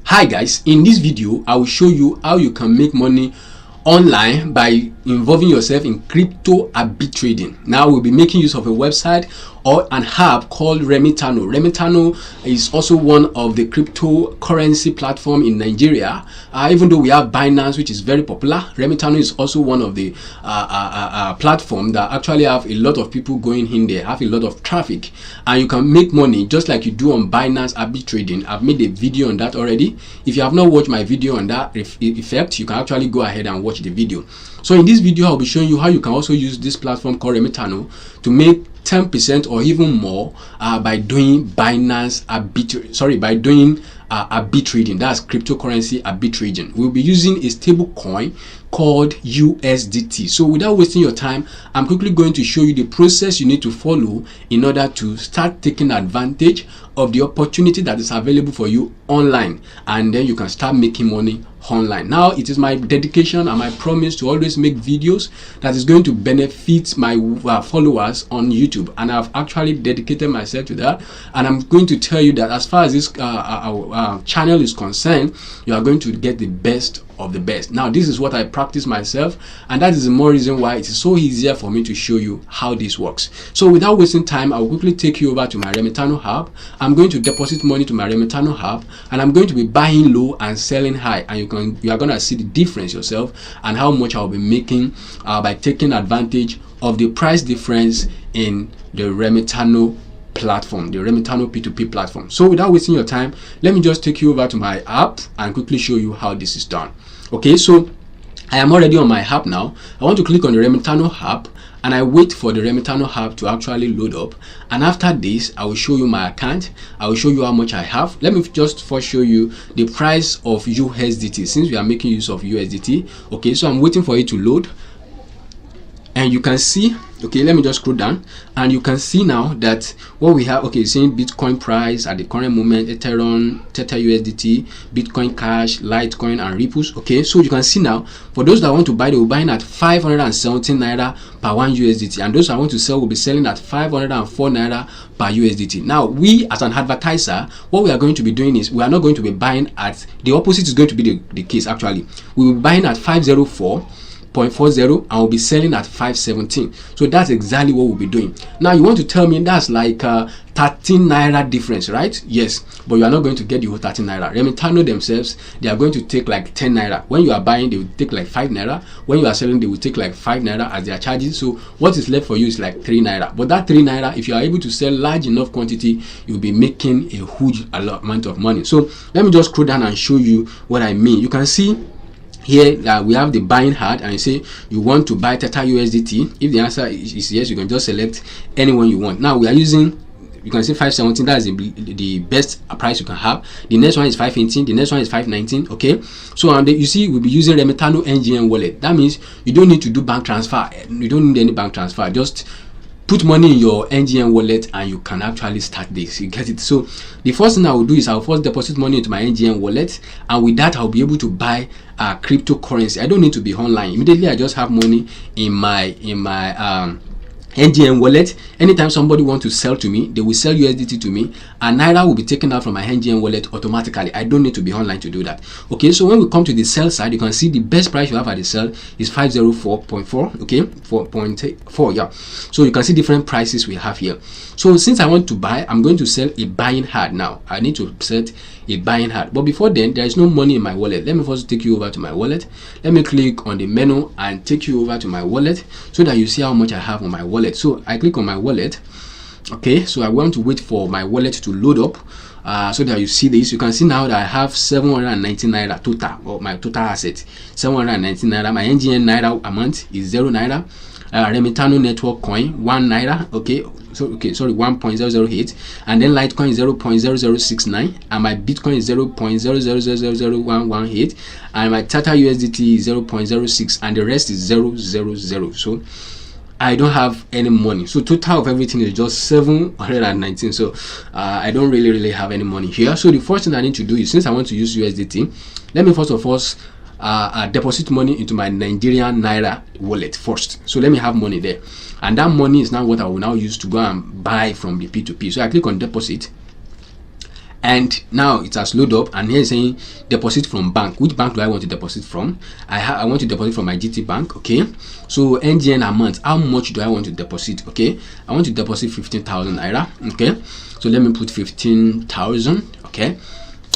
Hi guys, in this video I will show you how you can make money online by involving yourself in crypto arbitraging. Now we'll be making use of a website or an app called Remitano. Remitano is also one of the cryptocurrency platform in Nigeria. Even though we have Binance, which is very popular, Remitano is also one of the platform that actually have a lot of people going in there, have a lot of traffic, and you can make money just like you do on Binance arbitraging. I've made a video on that already. If you have not watched my video on that effect, you can actually go ahead and watch the video. So in this video I'll be showing you how you can also use this platform called Remitano to make 10% or even more by doing Binance arbitraging. That's cryptocurrency arbitraging. We'll be using a stable coin called USDT. So without wasting your time, I'm quickly going to show you the process you need to follow in order to start taking advantage of the opportunity that is available for you online, and then you can start making money online. Now it is my dedication and my promise to always make videos that is going to benefit my followers on YouTube, and I've actually dedicated myself to that, and I'm going to tell you that as far as this channel is concerned, you are going to get the best of the best. Now this is what I practice myself, and that is the more reason why it is so easier for me to show you how this works. So without wasting time, I'll quickly take you over to my Remitano app. I'm going to deposit money to my Remitano app, and I'm going to be buying low and selling high, and you are going to see the difference yourself and how much I'll be making by taking advantage of the price difference in the Remitano platform, the Remitano P2P platform. So without wasting your time, let me just take you over to my app and quickly show you how this is done. Okay, so I am already on my app now. I want to click on the Remitano app, and I wait for the Remitano app to actually load up, and after this I will show you my account. I will show you how much I have. Let me just first show you the price of USDT, since we are making use of USDT. Okay, so I'm waiting for it to load, and you can see, okay, let me just scroll down, and you can see now that what we have, okay, saying Bitcoin price at the current moment, Ethereum, Tether USDT, Bitcoin Cash, Litecoin, and Ripples. Okay, so you can see now, for those that want to buy, they will buy at 517 naira per 1 USDT, and those that want to sell will be selling at 504 naira per USDT. Now we as an advertiser, what we are going to be doing is we are not going to be buying at the opposite. Is going to be the case. Actually, we will be buying at 504.40 and will be selling at 517. So that's exactly what we'll be doing. Now you want to tell me that's like 13 naira difference, right? Yes, but you are not going to get the whole 13 naira. Remitano themselves, they are going to take like 10 naira. When you are buying, they will take like 5 naira. When you are selling, they will take like 5 naira as their charges. So what is left for you is like 3 naira. But that 3 naira, if you are able to sell large enough quantity, you'll be making a huge amount of money. So let me just scroll down and show you what I mean. You can see here we have the buying hat, and you say you want to buy Tether USDT. If the answer is yes, you can just select anyone you want. Now we are using, you can see 517. That's the best price you can have. The next one is 518. The next one is 519. Okay, so you see we'll be using Remitano NGN wallet. That means you don't need to do bank transfer. You don't need any bank transfer. Just put money in your NGN wallet and you can actually start this. You get it? So the first thing I will do is I'll first deposit money into my NGN wallet, and with that I'll be able to buy cryptocurrency. I don't need to be online. Immediately I just have money in my NGN wallet. Anytime somebody wants to sell to me, they will sell USDT to me, and Naira will be taken out from my NGN wallet automatically. I don't need to be online to do that. Okay, so when we come to the sell side, you can see the best price you have at the sell is 504.4. okay, 4.4. yeah, so you can see different prices we have here. So since I want to buy, I'm going to sell a buying hard. Now I need to set a buying hard, but before then there is no money in my wallet. Let me first take you over to my wallet. Let me click on the menu and take you over to my wallet so that you see how much I have on my wallet. So I click on my wallet. Okay, so I want to wait for my wallet to load up so that you see this. You can see now that I have 719 naira total, or my total asset 719 naira. My NGN naira amount is 0 naira. Remitano network coin 1 naira. Okay, so sorry, 1.008, and then Litecoin is 0.0069, and my Bitcoin is 0.0000118, and my Tether USDT is 0.06, and the rest is 000. So I don't have any money. So total of everything is just 719. So I don't really have any money here. So the first thing I need to do is, since I want to use USDT, let me first of all deposit money into my Nigerian Naira wallet first. So let me have money there, and that money is now what I will now use to go and buy from the P2P. So I click on deposit, And now it has loaded up, and here it's saying deposit from bank. Which bank do I want to deposit from? I want to deposit from my GT bank. Okay, so NGN amount, how much do I want to deposit? Okay, I want to deposit 15,000 naira. Okay, so let me put 15,000. Okay,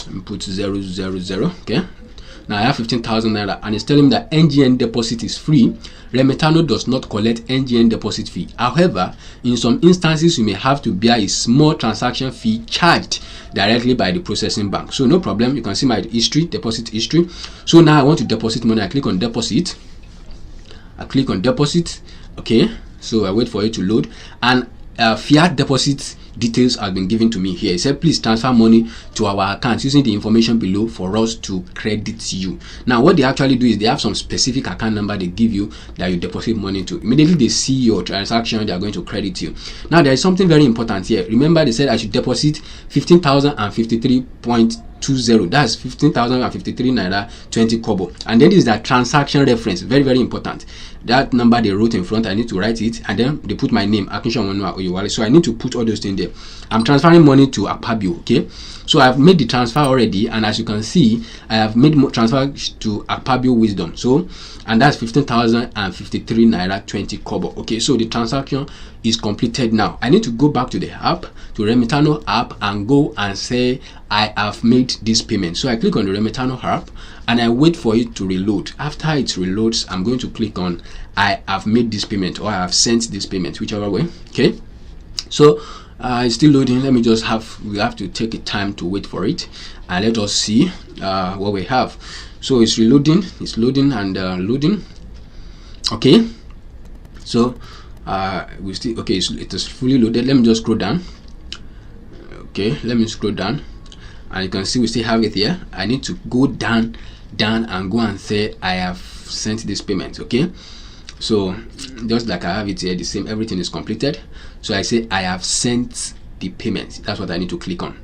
let me put 000. Okay, now I have 15,000 naira, and it's telling me that NGN deposit is free. Remitano does not collect NGN deposit fee. However, in some instances, you may have to bear a small transaction fee charged directly by the processing bank. So no problem. You can see my history, deposit history. So now I want to deposit money. I click on deposit. Okay, so I wait for it to load, and fiat deposit details have been given to me here. It said please transfer money to our account using the information below for us to credit you. Now what they actually do is they have some specific account number they give you that you deposit money to. Immediately they see your transaction, they are going to credit you. Now there is something very important here. Remember, they said I should deposit 15,053.20. That's 15,053 naira 20 kobo. And then this is that transaction reference. Very, very important. That number they wrote in front, I need to write it, and then they put my name, so I need to put all those things there. I'm transferring money to Akpabio. Okay, so I've made the transfer already, and as you can see, I have made transfer to Akpabio Wisdom. So, and that's 15,053 naira 20 kobo. Okay, so the transaction is completed. Now I need to go back to the app, to Remitano app, and go and say I have made this payment. So I click on the Remitano app, and I wait for it to reload. After it reloads, I'm going to click on I have made this payment, or I have sent this payment, whichever way. Okay, so it's still loading. Let me just we have to take a time to wait for it, and let us see what we have. So it's reloading, it's loading and loading. Okay, so we still, okay, it is fully loaded. Let me just scroll down. Okay, let me scroll down, and you can see we still have it here. I need to go down and go and say I have sent this payment. Okay, so just like I have it here, the same, everything is completed. So I say I have sent the payment. That's what I need to click on.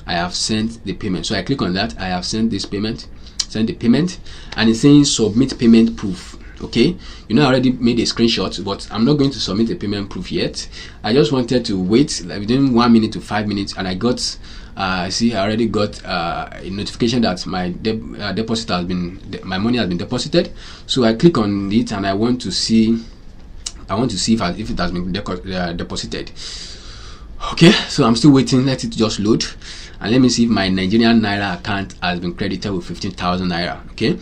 I have sent the payment. So I click on that. I have sent this payment, send the payment, and it's saying submit payment proof. Okay, you know, I already made a screenshot, but I'm not going to submit a payment proof yet. I just wanted to wait like within 1 minute to 5 minutes, and I got see, I already got a notification that my deposit has been, my money has been deposited. So I click on it, and I want to see if it has been deposited. Okay, so I'm still waiting. Let it just load, and let me see if my Nigerian naira account has been credited with 15,000 naira. Okay,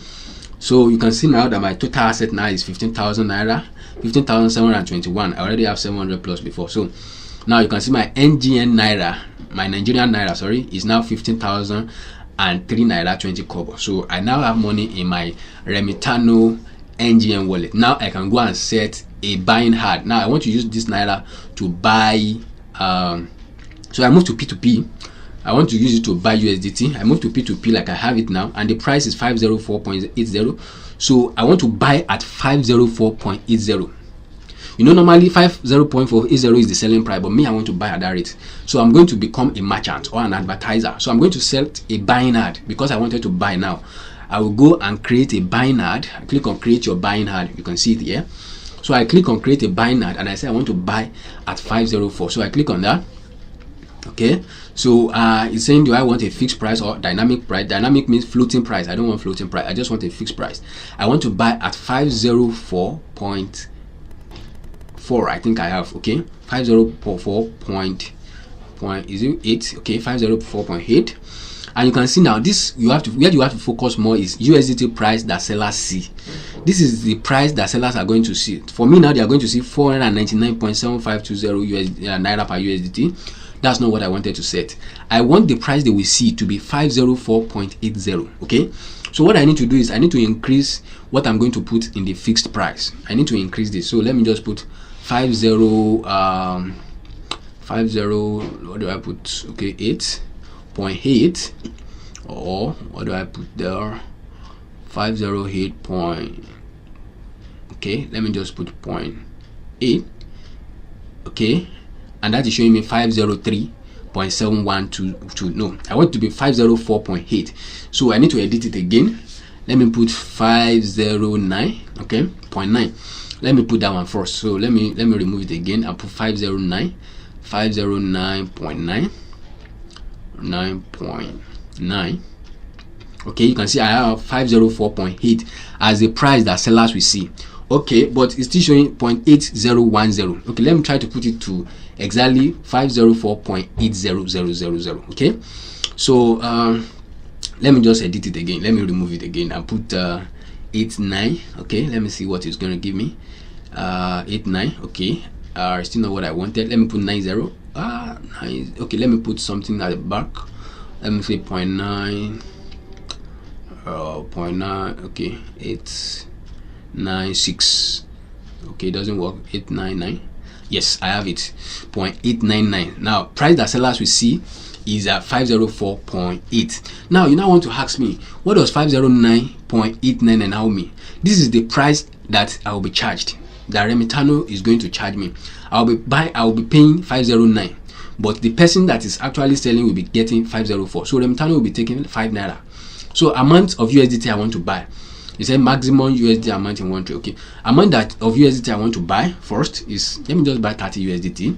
so you can see now that my total asset now is 15,000 naira, 15,721. I already have 700 plus before. So now you can see my NGN naira, my Nigerian naira, sorry, is now 15,003 naira 20 kobo. So I now have money in my Remitano NGN wallet. Now I can go and set a buying hard. Now I want to use this naira to buy. So I move to P2P. I want to use it to buy USDT. I move to P2P like I have it now, and the price is 504.80. So I want to buy at 504.80. You know, normally 504.80 is the selling price, but me, I want to buy at that rate. So I'm going to become a merchant or an advertiser. So I'm going to set a buying ad because I wanted to buy now. I will go and create a buying ad. I click on create your buying ad. You can see it here. So I click on create a buying ad, and I say I want to buy at 504. So I click on that. Okay, so it's saying, do I want a fixed price or dynamic price? Dynamic means floating price. I don't want floating price. I just want a fixed price. I want to buy at 504.4. I think I have. Okay, 504.8. Okay, 504.8. And you can see now this, you have to, where you have to focus more is USDT price that sellers see. This is the price that sellers are going to see. For me now, they are going to see 499.7520 naira per USDT. That's not what I wanted to set. I want the price they will see to be 504.80. Okay, so what I need to do is I need to increase what I'm going to put in the fixed price. I need to increase this. So let me just put 50 what do I put? Okay, 8.8, or what do I put there? 508 point. Okay, let me just put 0.8. Okay, and that is showing me 503.7122. No, I want it to be 504.8. So I need to edit it again. Let me put 509. Okay, 0.9. Let me put that one first. So let me remove it again. I'll put 509.9. 9.9. Okay, you can see I have 504.8 as the price that sellers will see. Okay, but it's still showing 0.8010. Okay, let me try to put it to exactly 504.80000. Okay, so let me just edit it again. Let me remove it again and put 89. Okay, let me see what it's going to give me. 89. Okay, still not what I wanted. Let me put 90. Nice. Okay, let me put something at the back. Let me say 0.9. 0.9. Okay, 896. Okay, it doesn't work. 899. Yes, I have it. 0.899. Now, price that sellers will see is at 504.8. Now, you now want to ask me, what does 509.899 now mean? This is the price that I will be charged, that Remitano is going to charge me. I will be paying 509, but the person that is actually selling will be getting 504. So Remitano will be taking 5 naira. So amount of USDT I want to buy. You say maximum USD amount in one trade. Okay, amount of USDT I want to buy first is, let me just buy 30 USDT.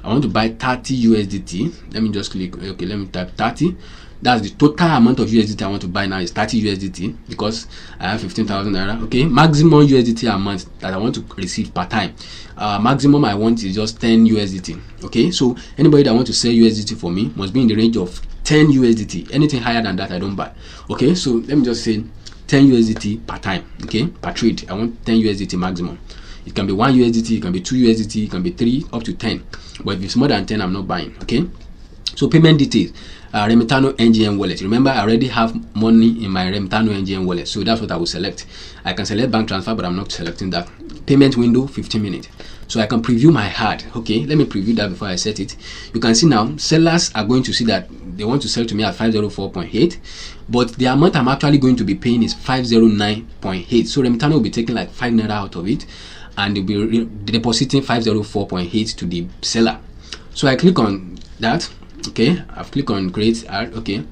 I want to buy 30 USDT. Let me just click. Okay, let me type 30. That's the total amount of USDT I want to buy now is 30 USDT because I have 15,000 naira. Okay, maximum USDT amount that I want to receive per time. Maximum I want is just 10 USDT. Okay, so anybody that want to sell USDT for me must be in the range of 10 USDT. Anything higher than that I don't buy. Okay, so let me just say 10 USDT per time. Okay, per trade I want 10 USDT maximum. It can be 1 USDT, it can be 2 USDT, it can be 3 up to 10. But if it's more than 10, I'm not buying. Okay, so payment details. Remitano NGN wallet. Remember, I already have money in my Remitano NGN wallet, so that's what I will select. I can select bank transfer, but I'm not selecting that. Payment window 15 minutes. So I can preview my HUD. Okay, let me preview that before I set it. You can see now sellers are going to see that they want to sell to me at 504.8, but the amount I'm actually going to be paying is 509.8. So Remitano will be taking like 5 naira out of it, and they'll be depositing 504.8 to the seller. So I click on that. Okay, I've clicked on create ad. Okay,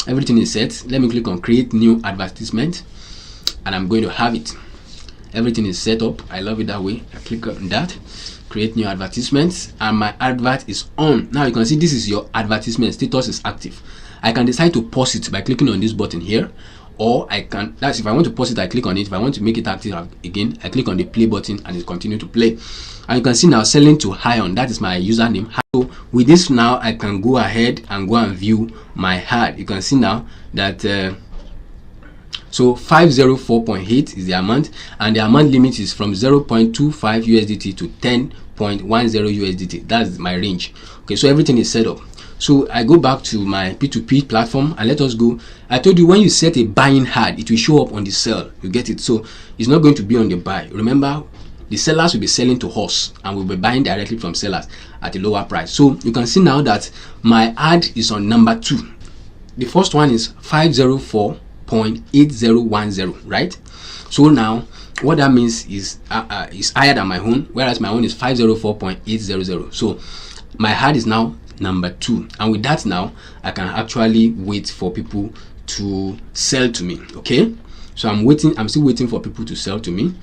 everything is set. Let me click on create new advertisement, and I'm going to have it. Everything is set up. I love it that way. I click on that, create new advertisements, and my advert is on. Now you can see this is your advertisement status is active. I can decide to pause it by clicking on this button here, or I can, that's if I want to pause it, I click on it. If I want to make it active again, I click on the play button and it continues to play. And you can see now selling to Hion, that is my username. So with this now I can go ahead and go and view my HUD. You can see now that so 504.8 is the amount, and the amount limit is from 0.25 USDT to 10.10 USDT. That's my range. Okay, so everything is set up. So I go back to my P2P platform and let us go. I told you when you set a buying HUD, it will show up on the sell. You get it? So it's not going to be on the buy. Remember, the sellers will be selling to us and we'll be buying directly from sellers at a lower price. So you can see now that my ad is on number 2. The first one is 504.8010, right? So now what that means is higher than my own, whereas my own is 504.800. So my ad is now number 2, and with that now I can actually wait for people to sell to me. Okay, so I'm still waiting for people to sell to me.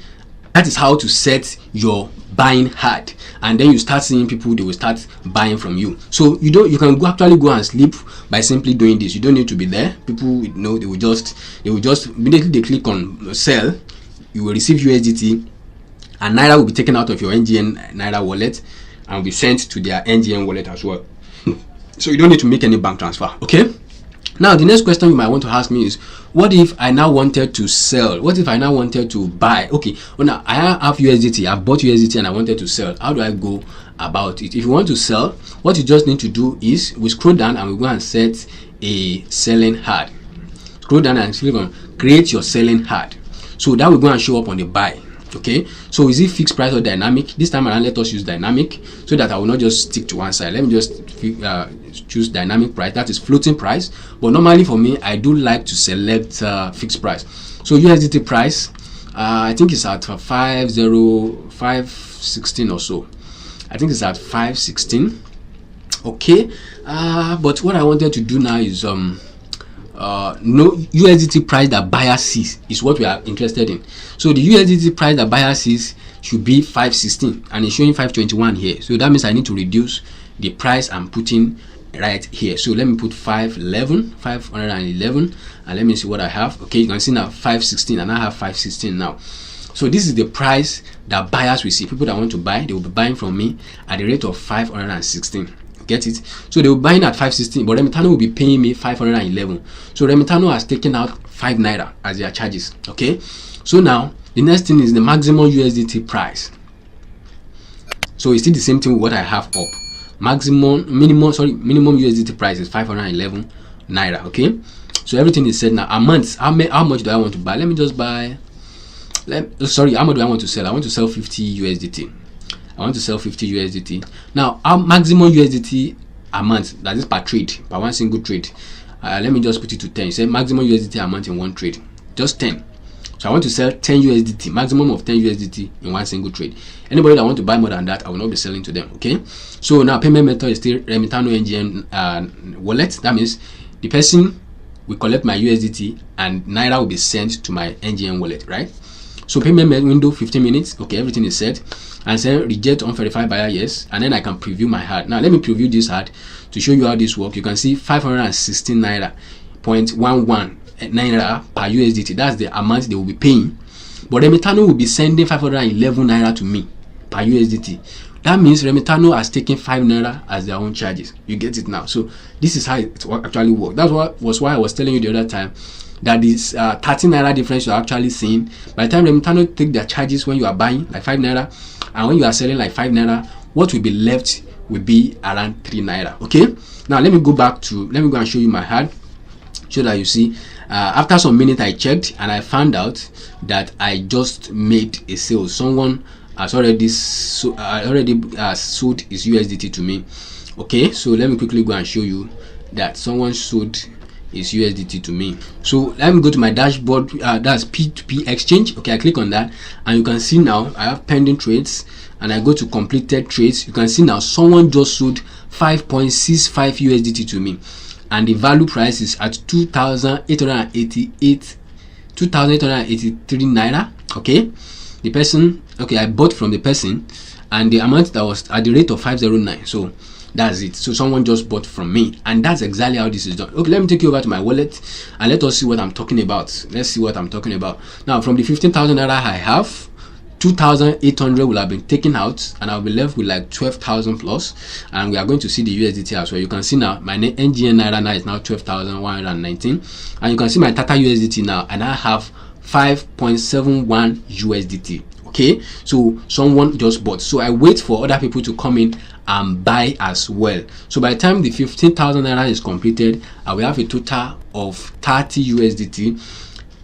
That is how to set your buying HUD, and then you start seeing people, they will start buying from you. So you can actually go and sleep by simply doing this. You don't need to be there. People know, they will just immediately they click on sell, you will receive USDT, and Naira will be taken out of your NGN Naira wallet and will be sent to their NGN wallet as well. So you don't need to make any bank transfer. Okay, now the next question you might want to ask me is, what if I now wanted to sell? What if I now wanted to buy? Okay, well now I have USDT, I've bought USDT and I wanted to sell. How do I go about it? If you want to sell, what you just need to do is we scroll down and we go and set a selling HUD. Scroll down and click on create your selling HUD. So that will go and show up on the buy. Okay, so is it fixed price or dynamic? This time around let us use dynamic so that I will not just stick to one side. Let me just choose dynamic price, that is floating price, but normally for me I do like to select fixed price. So USDT price, I think it's at 516 or so. I think it's at 516. Okay, but what I wanted to do now is no USDT price that buyer sees is what we are interested in. So the USDT price that buyer sees should be 516, and it's showing 521 here. So that means I need to reduce the price I'm putting right here. So let me put 511, and let me see what I have. Okay, you can see now 516, and I have 516 now. So this is the price that buyers will see. People that want to buy, they will be buying from me at the rate of 516. Get it? So they will be buying at 516, but Remitano will be paying me 511. So Remitano has taken out 5 naira as their charges. Okay, so now the next thing is the maximum USDT price. So it's still the same thing with what I have up. Minimum USDT price is 511 naira. Okay, so everything is set now. A month, how much do I want to buy? Let me just buy. How much do I want to sell? I want to sell 50 USDT. I want to sell 50 USDT. Now, our maximum USDT a month, that is per trade, per one single trade. Let me just put it to 10. Say maximum USDT a month in one trade, just 10. So I want to sell 10 USDT, maximum of 10 USDT in one single trade. Anybody that want to buy more than that, I will not be selling to them. Okay. So now payment method is still Remitano NGN wallet. That means the person will collect my USDT and naira will be sent to my NGN wallet, right? So payment window 15 minutes. Okay, everything is set. And say reject unverified buyer, yes. And then I can preview my ad. Now let me preview this ad to show you how this works. You can see 516 naira 0.11 naira per USDT. That's the amount they will be paying. But Remitano will be sending 511 naira to me per USDT. That means Remitano has taken 5 naira as their own charges. You get it now. So this is how it actually works. That's why I was telling you the other time that this 13 naira difference you're actually seeing. By the time Remitano take their charges when you are buying like 5 naira, and when you are selling like 5 naira, what will be left will be around 3 naira. Okay, now let me go and show you my ad so that you see. After some minutes I checked and I found out that I just made a sale. Someone has already sold his USDT to me. Okay, so let me quickly go and show you that someone sold his USDT to me. So let me go to my dashboard. That's P2P exchange. Okay, I click on that and you can see now I have pending trades, and I go to completed trades. You can see now someone just sold 5.65 USDT to me, and the value price is at 2,883 naira. Okay, the person, okay, I bought from the person, and the amount that was at the rate of 509. So that's it. So someone just bought from me, and that's exactly how this is done. Okay, let me take you over to my wallet and let us see what I'm talking about. Let's see what I'm talking about now. From the 15,000 naira I have, 2,800 will have been taken out, and I'll be left with like 12,000 plus, and we are going to see the USDT as well. You can see now my NGN naira now is now 12,119, and you can see my Tata USDT now, and I have 5.71 USDT. Okay, so someone just bought, so I wait for other people to come in and buy as well. So by the time the 15,000 naira is completed, I will have a total of 30 USDT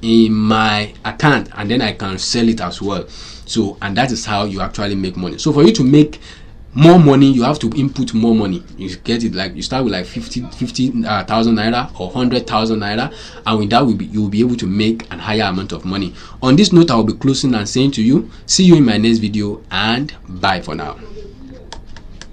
in my account, and then I can sell it as well. So, and that is how you actually make money. So for you to make more money, you have to input more money. You get it, like you start with like 50,000 naira or 100,000 naira, and with that you will be able to make a higher amount of money. On this note, I will be closing and saying to you, see you in my next video, and bye for now.